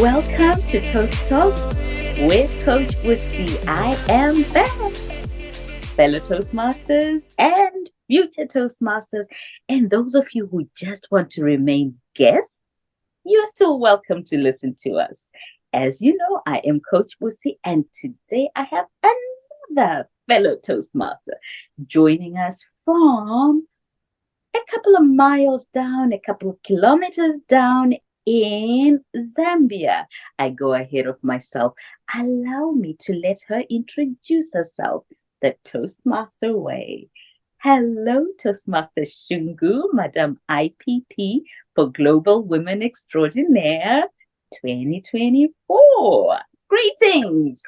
Welcome to ToastTalks with CoachBusi. I am back, fellow Toastmasters and future Toastmasters, and those of you who just want to remain guests, you're still welcome to listen to us. As you know, I am CoachBusi, and today I have another fellow Toastmaster joining us from a couple of miles down, a couple of kilometers down in Zambia. I go ahead of myself. Allow me to let her introduce herself the Toastmaster way. Hello, Toastmaster Shungu, Madam IPP for Global Women Extraordinaire 2024. Greetings.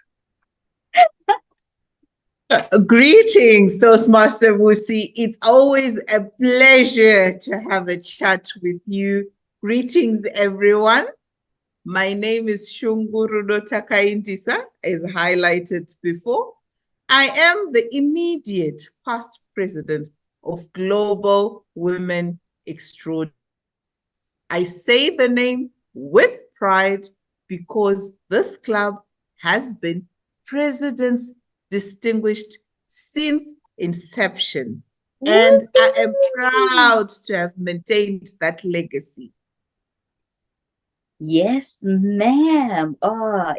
Greetings, Toastmaster Busi. It's always a pleasure to have a chat with you. Greetings, everyone. My name is Shungu Rudo Takayindisa, as highlighted before. I am the immediate past president of Global Women Extraordinaire. I say the name with pride because this club has been President's Distinguished since inception. And I am proud to have maintained that legacy. Yes, ma'am.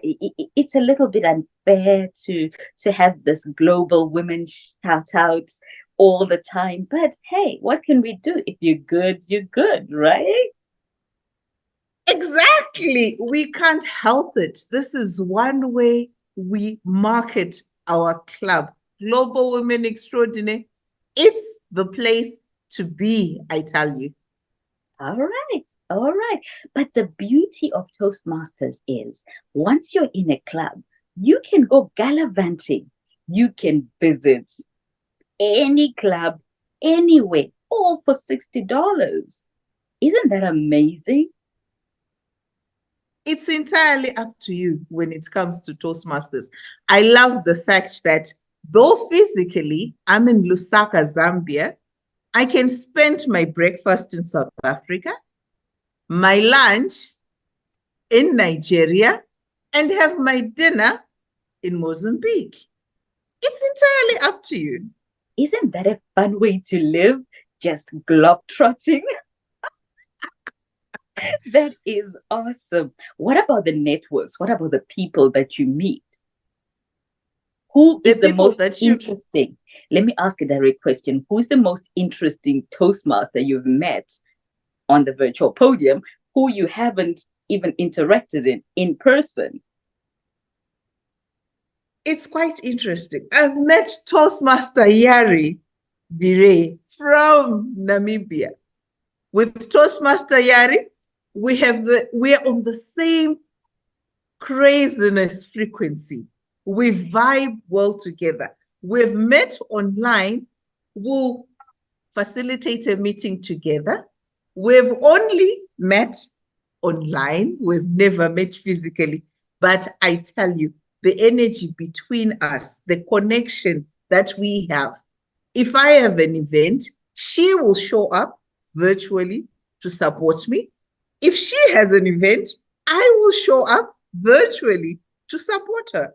It's a little bit unfair to have this global women shout outs all the time. But hey, what can we do? If you're good, you're good, right? Exactly. We can't help it. This is one way we market our club, Global Women Extraordinaire. It's the place to be, I tell you. All right. All right. But the beauty of Toastmasters is once you're in a club, you can go gallivanting. You can visit any club, anywhere, all for $60. Isn't that amazing? It's entirely up to you when it comes to Toastmasters. I love the fact that though physically I'm in Lusaka, Zambia, I can spend my breakfast in South Africa, my lunch in Nigeria, and have my dinner in Mozambique. It's entirely up to you. Isn't that a fun way to live? Just globetrotting? That is awesome. What about the networks? What about the people that you meet? Who is the most interesting? Let me ask a direct question. Who's the most interesting Toastmaster you've met on the virtual podium who you haven't even interacted in person? It's quite interesting. I've met Toastmaster Yari Bire from Namibia. With Toastmaster Yari, we are on the same craziness frequency. We vibe well together. We've met online. We'll facilitate a meeting together. We've only met online. We've never met physically. But I tell you, the energy between us, the connection that we have. If I have an event, she will show up virtually to support me. If she has an event, I will show up virtually to support her.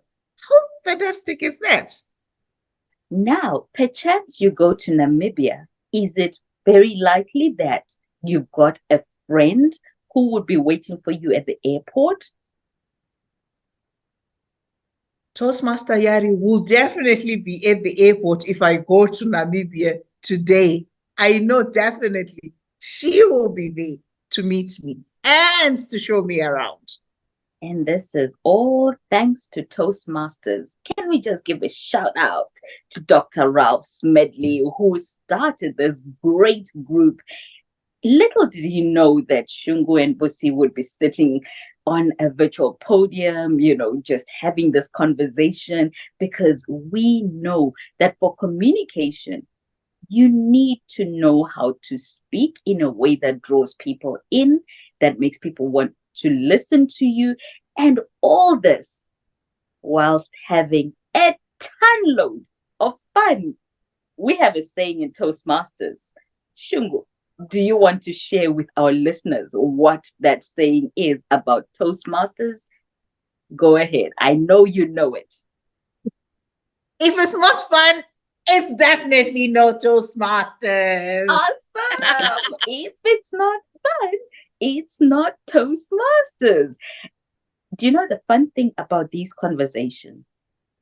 How fantastic is that? Now, perchance you go to Namibia. Is it very likely that you've got a friend who would be waiting for you at the airport? Toastmaster Yari will definitely be at the airport if I go to Namibia today. I know definitely she will be there to meet me and to show me around. And this is all thanks to Toastmasters. Can we just give a shout out to Dr. Ralph Smedley, who started this great group? Little did he know that Shungu and Busi would be sitting on a virtual podium, just having this conversation, because we know that for communication, you need to know how to speak in a way that draws people in, that makes people want to listen to you, and all this whilst having a ton load of fun. We have a saying in Toastmasters, Shungu, Do you want to share with our listeners what that saying is about Toastmasters? Go ahead. I know you know it. If it's not fun, it's definitely no Toastmasters. Awesome. If it's not fun, it's not Toastmasters. Do you know the fun thing about these conversations?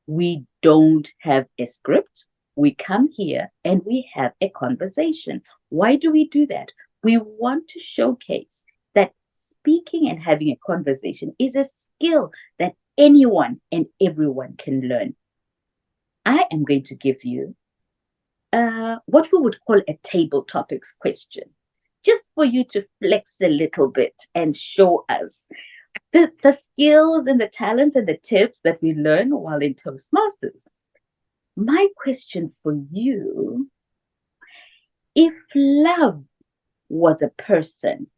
We don't have a script. We come here and we have a conversation. Why do we do that? We want to showcase that speaking and having a conversation is a skill that anyone and everyone can learn. I am going to give you what we would call a table topics question, just for you to flex a little bit and show us the skills and the talents and the tips that we learn while in Toastmasters. My question for you, if love was a person,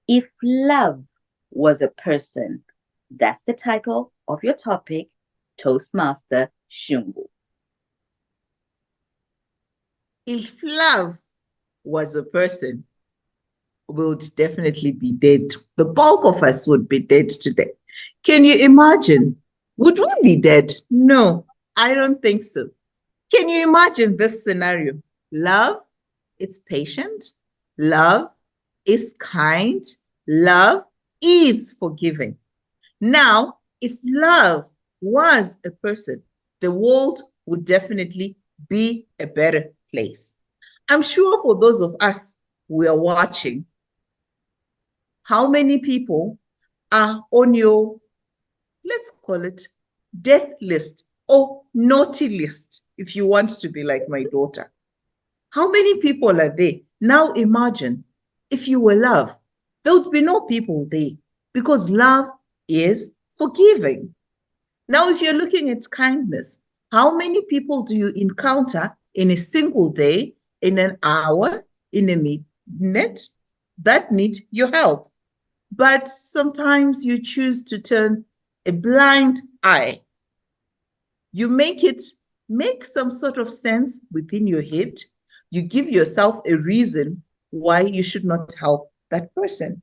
if love was a person, that's the title of your topic, Toastmaster Shungu. If love was a person, we would definitely be dead. The bulk of us would be dead today. Can you imagine? Would we be dead? No, I don't think so. Can you imagine this scenario? Love, it's patient. Love is kind. Love is forgiving. Now, if love was a person, the world would definitely be a better place. I'm sure for those of us who are watching, how many people are on your, let's call it, death list or naughty list, if you want to be like my daughter? How many people are there? Now imagine if you were love, there would be no people there because love is forgiving. Now, if you're looking at kindness, how many people do you encounter in a single day, in an hour, in a minute that need your help? But sometimes you choose to turn a blind eye. You make some sort of sense within your head. You give yourself a reason why you should not help that person.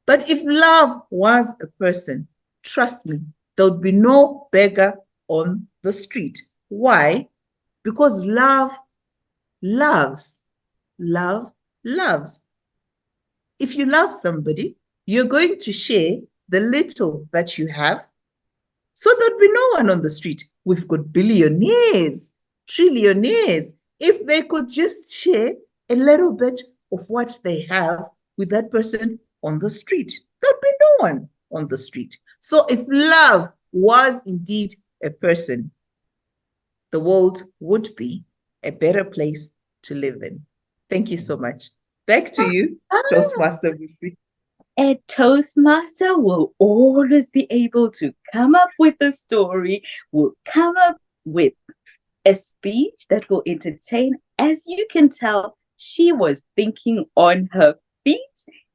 But if love was a person, trust me, there would be no beggar on the street. Why? Because love loves. Love loves. If you love somebody, you're going to share the little that you have. So there'd be no one on the street. We've got billionaires, trillionaires. If they could just share a little bit of what they have with that person on the street, there'd be no one on the street. So if love was indeed a person, the world would be a better place to live in. Thank you so much. Back to you, Toastmaster Busi. A Toastmaster will always be able to come up with a story, will come up with a speech that will entertain. As you can tell, she was thinking on her feet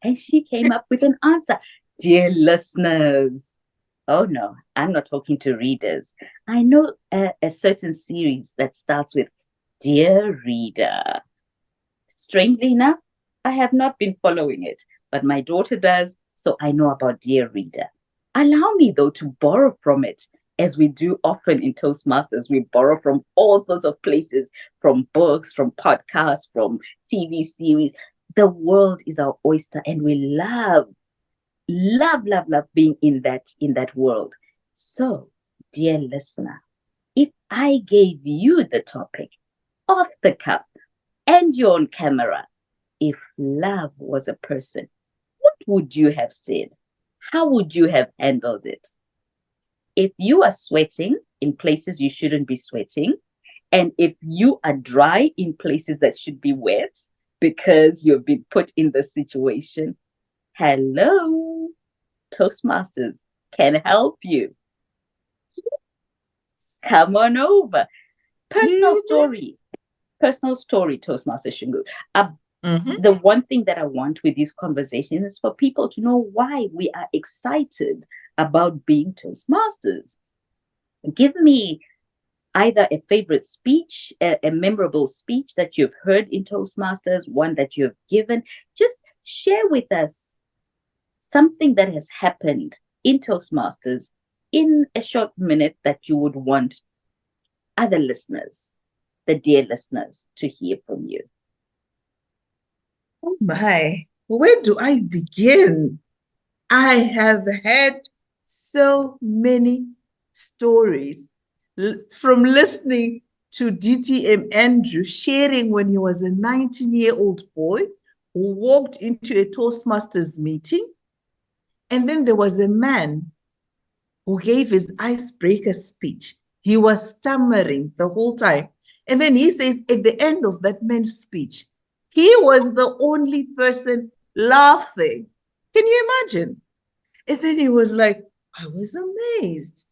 and she came up with an answer. Dear listeners, oh no, I'm not talking to readers. I know a certain series that starts with Dear Reader. Strangely enough, I have not been following it, but my daughter does, so I know about Dear Reader. Allow me, though, to borrow from it, as we do often in Toastmasters. We borrow from all sorts of places, from books, from podcasts, from TV series. The world is our oyster, and we love, love, love, love being in that world. So, dear listener, if I gave you the topic off the cuff and you're on camera, if love was a person, what would you have said? How would you have handled it? If you are sweating in places you shouldn't be sweating, and if you are dry in places that should be wet because you've been put in the situation, hello, Toastmasters can help you. Come on over. Personal story. Personal story, Toastmaster Shungu. The one thing that I want with these conversations is for people to know why we are excited about being Toastmasters. Give me either a favorite speech, a memorable speech that you've heard in Toastmasters, one that you've given. Just share with us something that has happened in Toastmasters in a short minute that you would want other listeners, the dear listeners, to hear from you. Oh my, where do I begin? I have had so many stories from listening to DTM Andrew sharing when he was a 19-year-old boy who walked into a Toastmasters meeting. And then there was a man who gave his icebreaker speech. He was stammering the whole time. And then he says at the end of that man's speech, he was the only person laughing. Can you imagine? And then he was like, I was amazed.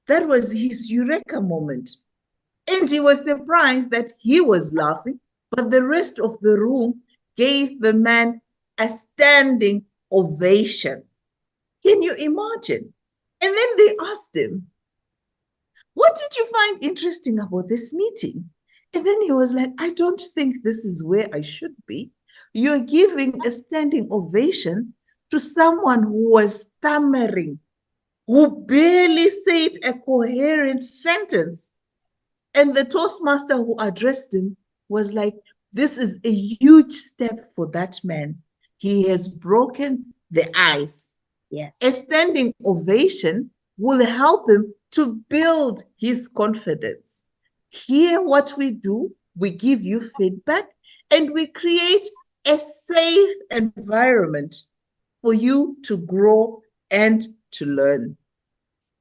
That was his eureka moment. And he was surprised that he was laughing, but the rest of the room gave the man a standing ovation. Can you imagine? And then they asked him, what did you find interesting about this meeting? And then he was like, I don't think this is where I should be. You're giving a standing ovation to someone who was stammering, who barely said a coherent sentence. And the Toastmaster who addressed him was like, this is a huge step for that man. He has broken the ice. Yes. A standing ovation will help him to build his confidence. Here, what we do, we give you feedback and we create a safe environment for you to grow and to learn.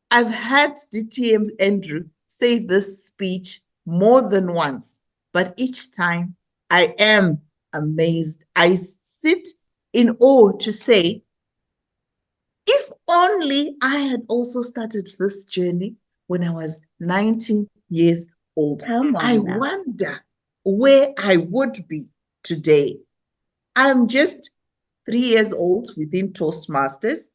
I've had DTM Andrew say this speech more than once, but each time I am amazed. I sit in awe to say, if only I had also started this journey when I was 19 years old. I wonder where I would be today. I'm just 3 years old within Toastmasters.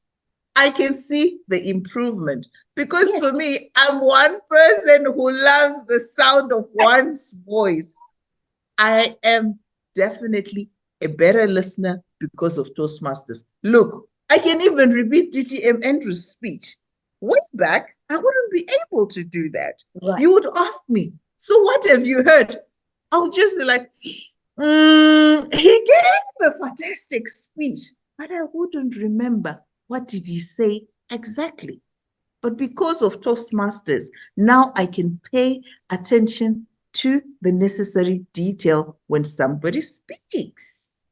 I can see the improvement because for me, I'm one person who loves the sound of one's voice. I am definitely a better listener because of Toastmasters. Look, I can even repeat DTM Andrew's speech. Way back, I wouldn't be able to do that. Right. You would ask me, so what have you heard? I'll just be like, he gave a fantastic speech, but I wouldn't remember what did he say exactly. But because of Toastmasters, now I can pay attention to the necessary detail when somebody speaks.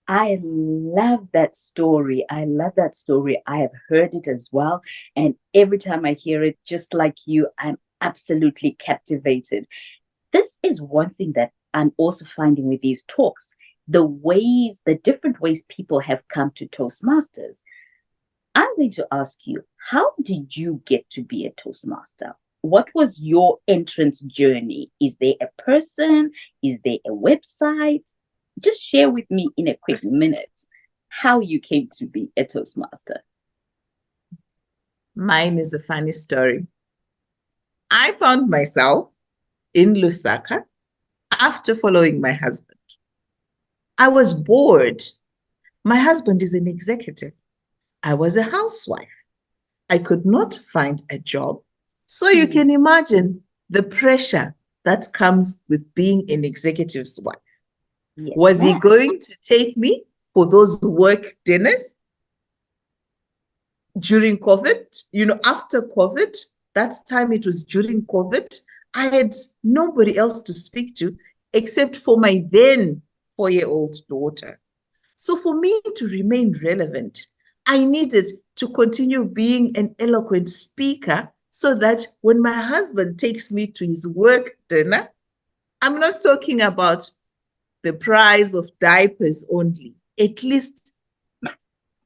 I love that story. I love that story. I have heard it as well. And every time I hear it, just like you, I'm absolutely captivated. This is one thing that I'm also finding with these talks, the different ways people have come to Toastmasters. I'm going to ask you, how did you get to be a Toastmaster? What was your entrance journey? Is there a person? Is there a website? Just share with me in a quick minute how you came to be a Toastmaster. Mine is a funny story. I found myself in Lusaka after following my husband. I was bored. My husband is an executive. I was a housewife. I could not find a job. So you can imagine the pressure that comes with being an executive's wife. Yes. Was he going to take me for those work dinners during COVID? You know, after COVID, that time it was during COVID, I had nobody else to speak to except for my then 4-year-old daughter. So for me to remain relevant, I needed to continue being an eloquent speaker so that when my husband takes me to his work dinner, I'm not talking about the price of diapers only. At least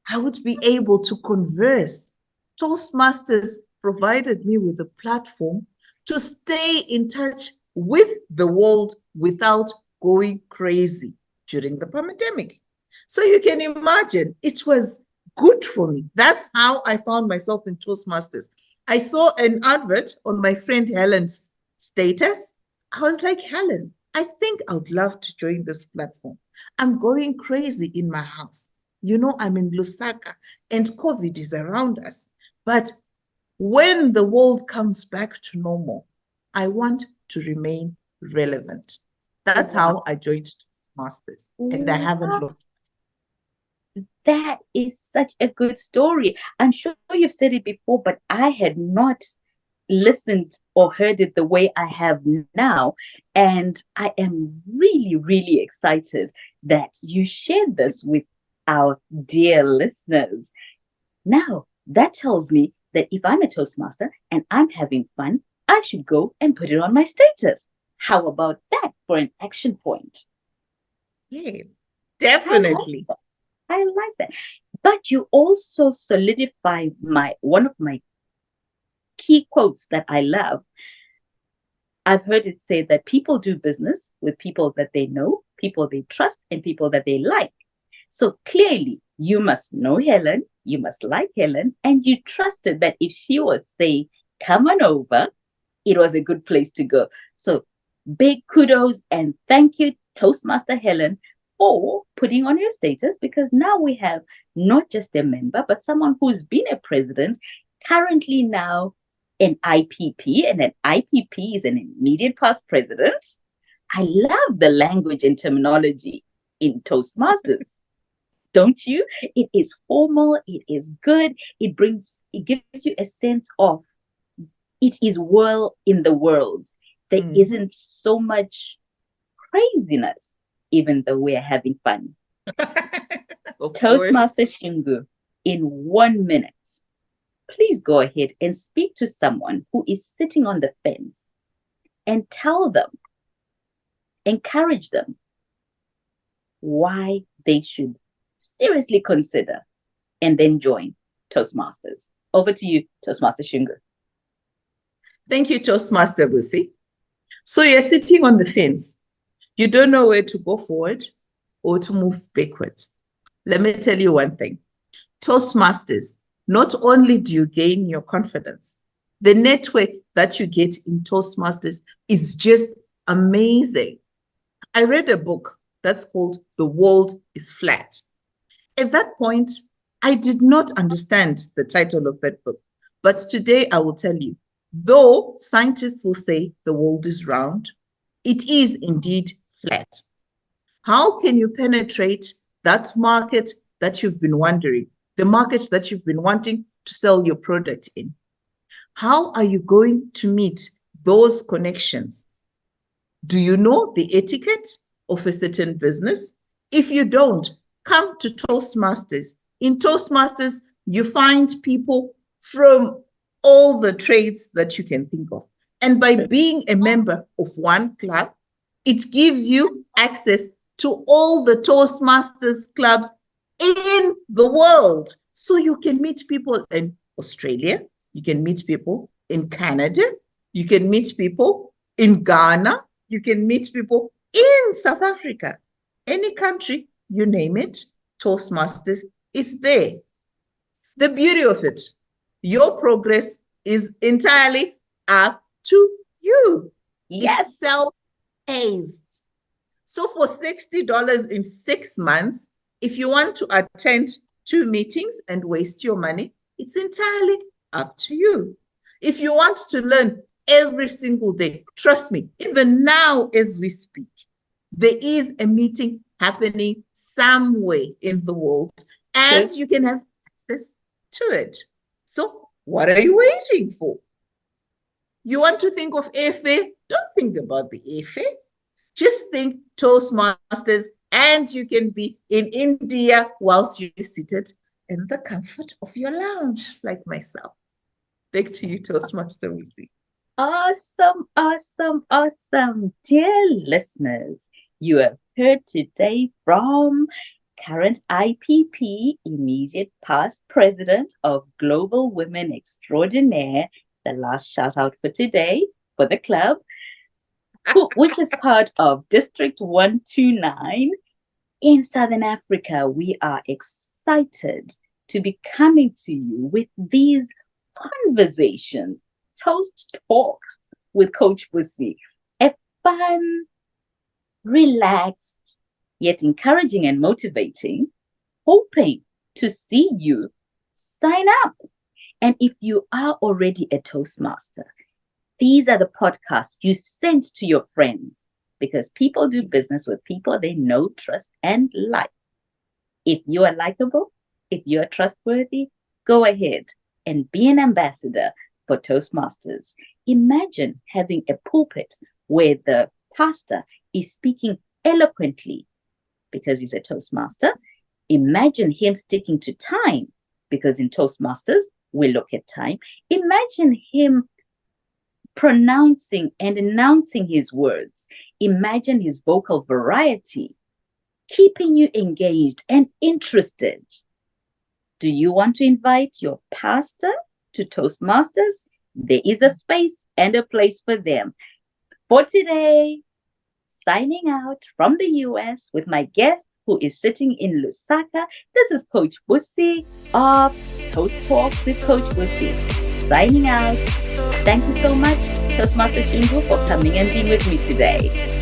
I would be able to converse. Toastmasters provided me with a platform to stay in touch with the world without going crazy during the pandemic. So you can imagine it was good for me. That's how I found myself in Toastmasters. I saw an advert on my friend Helen's status. I was like, Helen, I think I would love to join this platform. I'm going crazy in my house. I'm in Lusaka and COVID is around us. But when the world comes back to normal, I want to remain relevant. That's Wow. how I joined Masters, and I haven't Wow. looked. That is such a good story. I'm sure you've said it before, but I had not listened or heard it the way I have now. And I am really, really excited that you shared this with our dear listeners. Now, that tells me that if I'm a Toastmaster and I'm having fun, I should go and put it on my status. How about that for an action point? Yeah, I like definitely. that. I like that. But you also solidify one of my key quotes that I love. I've heard it say that people do business with people that they know, people they trust, and people that they like. So clearly, you must know Helen, you must like Helen, and you trusted that if she was saying, come on over, it was a good place to go. So big kudos and thank you, Toastmaster Helen, for putting on your status, because now we have not just a member, but someone who's been a president, currently now an IPP, and an IPP is an immediate past president. I love the language and terminology in Toastmasters. Don't you? It is formal, it is good, it gives you a sense of it is well in the world. There isn't so much craziness, even though we're having fun. Of course. Toastmaster Shungu, in 1 minute, please go ahead and speak to someone who is sitting on the fence and tell them, encourage them why they should seriously consider and then join Toastmasters. Over to you, Toastmaster Shungu. Thank you, Toastmaster Busi. So you're sitting on the fence. You don't know where to go forward or to move backwards. Let me tell you one thing. Toastmasters, not only do you gain your confidence, the network that you get in Toastmasters is just amazing. I read a book that's called The World is Flat. At that point, I did not understand the title of that book. But today I will tell you, though scientists will say the world is round, it is indeed flat. How can you penetrate that market that you've been wondering, the market that you've been wanting to sell your product in? How are you going to meet those connections? Do you know the etiquette of a certain business? If you don't, come to Toastmasters. In Toastmasters, you find people from all the trades that you can think of. And by being a member of one club, it gives you access to all the Toastmasters clubs in the world. So you can meet people in Australia, you can meet people in Canada, you can meet people in Ghana, you can meet people in South Africa. Any country, you name it, Toastmasters is there. The beauty of it, your progress is entirely up to you. Yes. It's self-paced. So for $60 in 6 months, if you want to attend 2 meetings and waste your money, it's entirely up to you. If you want to learn every single day, trust me, even now as we speak, there is a meeting happening somewhere in the world and you can have access to it. So what are you waiting for? You want to think of airfare? Don't think about the airfare. Just think Toastmasters, and you can be in India whilst you're seated in the comfort of your lounge, like myself. Back to you, Toastmaster Busi. Awesome, awesome, awesome. Dear listeners, you have heard today from current IPP, immediate past president of Global Women Extraordinaire, the last shout out for today for the club, which is part of District 129 in Southern Africa. We are excited to be coming to you with these conversations, Toast Talks with CoachBusi. A fun, relaxed, yet encouraging and motivating, hoping to see you sign up. And if you are already a Toastmaster, these are the podcasts you send to your friends because people do business with people they know, trust, and like. If you are likable, if you are trustworthy, go ahead and be an ambassador for Toastmasters. Imagine having a pulpit where the pastor is speaking eloquently because he's a Toastmaster. Imagine him sticking to time because in Toastmasters, we look at time. Imagine him pronouncing and announcing his words. Imagine his vocal variety, keeping you engaged and interested. Do you want to invite your pastor to Toastmasters? There is a space and a place for them. For today, signing out from the US with my guest who is sitting in Lusaka. This is CoachBusi of ToastTalks with CoachBusi. Signing out. Thank you so much, Toastmaster Shungu, for coming and being with me today.